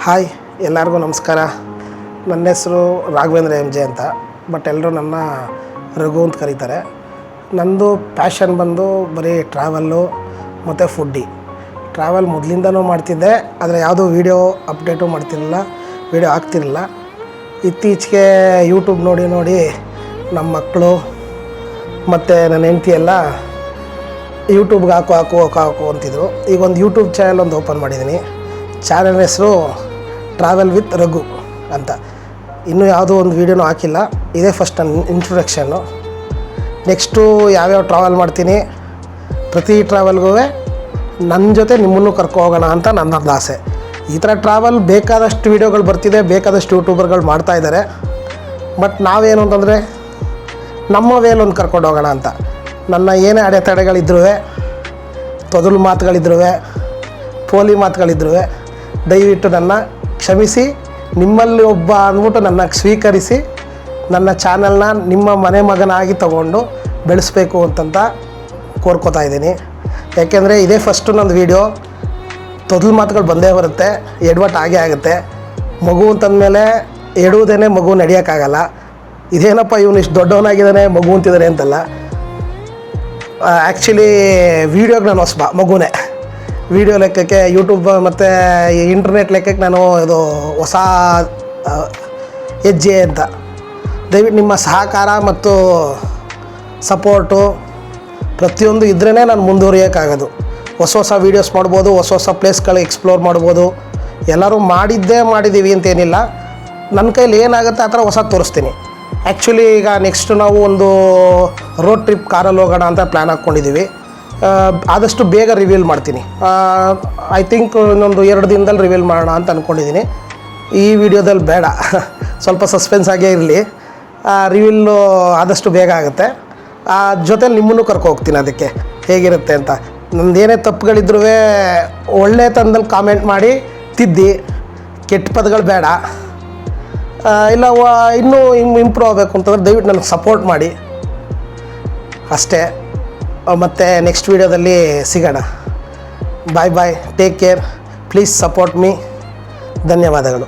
Hi ಎಲ್ಲರಿಗೂ ನಮಸ್ಕಾರ. ನನ್ನ ಹೆಸರು ರಾಘವೇಂದ್ರ ಎಂ ಜೆ ಅಂತ, ಬಟ್ ಎಲ್ಲರೂ ನನ್ನ ರಘು ಅಂತ ಕರೀತಾರೆ. ನಂದು ಪ್ಯಾಷನ್ ಬಂದು ಬರೀ ಟ್ರಾವೆಲ್ಲು ಮತ್ತು ಫುಡ್ಡಿ. ಟ್ರಾವೆಲ್ ಮೊದಲಿಂದನೂ ಮಾಡ್ತಿದ್ದೆ, ಆದರೆ ಯಾವುದೂ ವೀಡಿಯೋ ಅಪ್ಡೇಟು ಮಾಡ್ತಿರಲಿಲ್ಲ, ವೀಡಿಯೋ ಹಾಕ್ತಿರಲಿಲ್ಲ. ಇತ್ತೀಚೆಗೆ ಯೂಟ್ಯೂಬ್ ನೋಡಿ ನಮ್ಮ ಮಕ್ಕಳು ಮತ್ತು ನನ್ನ ಹೆಂಡತಿ ಎಲ್ಲ ಯೂಟ್ಯೂಬ್ಗೆ ಹಾಕು ಅಂತಿದ್ರು. ಈಗ ಒಂದು ಯೂಟ್ಯೂಬ್ ಚಾನಲ್ ಒಂದು ಓಪನ್ ಮಾಡಿದ್ದೀನಿ. ಚಾನಲ್ ಹೆಸರು ಟ್ರಾವೆಲ್ ವಿತ್ ರಘು ಅಂತ. ಇನ್ನೂ ಯಾವುದೋ ಒಂದು ವೀಡಿಯೋನೂ ಹಾಕಿಲ್ಲ, ಇದೇ ಫಸ್ಟ್ ನನ್ನ ಇಂಟ್ರೊಡಕ್ಷನ್ನು. ನೆಕ್ಸ್ಟು ಯಾವ್ಯಾವ ಟ್ರಾವೆಲ್ ಮಾಡ್ತೀನಿ, ಪ್ರತಿ ಟ್ರಾವೆಲ್ಗೂ ನನ್ನ ಜೊತೆ ನಿಮ್ಮನ್ನು ಕರ್ಕೊ ಹೋಗೋಣ ಅಂತ ನನ್ನೊಂದು ಆಸೆ. ಈ ಥರ ಟ್ರಾವೆಲ್ ಬೇಕಾದಷ್ಟು ವೀಡಿಯೋಗಳು ಬರ್ತಿದೆ, ಬೇಕಾದಷ್ಟು ಯೂಟ್ಯೂಬರ್ಗಳು ಮಾಡ್ತಾಯಿದ್ದಾರೆ. ಬಟ್ ನಾವೇನು ಅಂತಂದರೆ ನಮ್ಮ ವೇಲೊಂದು ಕರ್ಕೊಂಡು ಹೋಗೋಣ ಅಂತ. ನನ್ನ ಏನೇ ಅಡೆತಡೆಗಳಿದ್ರೂ, ತೊದಲು ಮಾತುಗಳಿದ್ರೂ, ಪೋಲಿ ಮಾತುಗಳಿದ್ರೂ ದಯವಿಟ್ಟು ನನ್ನ ಕ್ಷಮಿಸಿ, ನಿಮ್ಮಲ್ಲಿ ಒಬ್ಬ ಅಂದ್ಬಿಟ್ಟು ನನ್ನ ಸ್ವೀಕರಿಸಿ, ನನ್ನ ಚಾನಲ್ನ ನಿಮ್ಮ ಮನೆ ಮಗನಾಗಿ ತಗೊಂಡು ಬೆಳೆಸಬೇಕು ಅಂತಂತ ಕೋರ್ಕೋತಾ ಇದ್ದೀನಿ. ಯಾಕೆಂದರೆ ಇದೇ ಫಸ್ಟು ನಂದು ವೀಡಿಯೋ. ತೊದಲು ಮಾತುಗಳು ಬಂದೇ ಬರುತ್ತೆ, ಎಡವಟ್ಟು ಆಗೇ ಆಗುತ್ತೆ. ಮಗು ಅಂತಂದಮೇಲೆ ಎಡುವುದೇ ಮಗು ನಡೆಯೋಕ್ಕಾಗಲ್ಲ. ಇದೇನಪ್ಪ ಇವನು ಇಷ್ಟು ದೊಡ್ಡವನಾಗಿದ್ದಾನೆ ಮಗು ಅಂತಿದ್ದಾನೆ ಅಂತಲ್ಲ. ಆ್ಯಕ್ಚುಲಿ ವೀಡಿಯೋಗೆ ನಾನು ಹೊಸಬ, ಮಗುನೇ. ವೀಡಿಯೋ ಲೆಕ್ಕಕ್ಕೆ ಯೂಟ್ಯೂಬ್ ಮತ್ತು ಇಂಟರ್ನೆಟ್ ಲೆಕ್ಕಕ್ಕೆ ನಾನು ಇದು ಹೊಸ ಹೆಜ್ಜೆ ಅಂತ. ದಯವಿಟ್ಟು ನಿಮ್ಮ ಸಹಕಾರ ಮತ್ತು ಸಪೋರ್ಟು ಪ್ರತಿಯೊಂದು ಇದ್ರೇ ನಾನು ಮುಂದುವರಿಯೋಕ್ಕಾಗೋದು. ಹೊಸ ವೀಡಿಯೋಸ್ ಮಾಡ್ಬೋದು, ಹೊಸ ಪ್ಲೇಸ್ಗಳು ಎಕ್ಸ್ಪ್ಲೋರ್ ಮಾಡ್ಬೋದು. ಎಲ್ಲರೂ ಮಾಡಿದ್ದೀವಿ ಅಂತೇನಿಲ್ಲ, ನನ್ನ ಕೈಲಿ ಏನಾಗುತ್ತೆ ಆ ಥರ ಹೊಸ ತೋರಿಸ್ತೀನಿ. ಆ್ಯಕ್ಚುಲಿ ಈಗ ನೆಕ್ಸ್ಟ್ ನಾವು ಒಂದು ರೋಡ್ ಟ್ರಿಪ್ ಕಾರಲ್ಲಿ ಹೋಗೋಣ ಅಂತ ಪ್ಲ್ಯಾನ್ ಹಾಕ್ಕೊಂಡಿದ್ದೀವಿ. ಆದಷ್ಟು ಬೇಗ ರಿವೀಲ್ ಮಾಡ್ತೀನಿ. ಐ ಥಿಂಕ್ ಇನ್ನೊಂದು 2 ದಿನದಲ್ಲಿ ರಿವೀಲ್ ಮಾಡೋಣ ಅಂತ ಅಂದ್ಕೊಂಡಿದ್ದೀನಿ. ಈ ವಿಡಿಯೋದಲ್ಲಿ ಬೇಡ, ಸ್ವಲ್ಪ ಸಸ್ಪೆನ್ಸ್ ಆಗೇ ಇರಲಿ. ರಿವೀಲು ಆದಷ್ಟು ಬೇಗ ಆಗುತ್ತೆ. ಜೊತೆಲಿ ನಿಮ್ಮನ್ನು ಹೋಗ್ತೀನಿ ಅದಕ್ಕೆ ಹೇಗಿರುತ್ತೆ ಅಂತ. ನಂದೇನೇ ತಪ್ಪುಗಳಿದ್ರೂ ಒಳ್ಳೆ ತಂದಲ್ಲಿ ಕಾಮೆಂಟ್ ಮಾಡಿ ತಿದ್ದಿ, ಕೆಟ್ಟ ಪದಗಳು ಬೇಡ. ಇಲ್ಲ ಇನ್ನೂ ಇಂಪ್ರೂವ್ ಆಗಬೇಕು ಅಂತಂದ್ರೆ ದಯವಿಟ್ಟು ನನಗೆ ಸಪೋರ್ಟ್ ಮಾಡಿ ಅಷ್ಟೇ. ಮತ್ತು ನೆಕ್ಸ್ಟ್ ವೀಡಿಯೋದಲ್ಲಿ ಸಿಗೋಣ. Bye, take care, please support me. ಧನ್ಯವಾದಗಳು.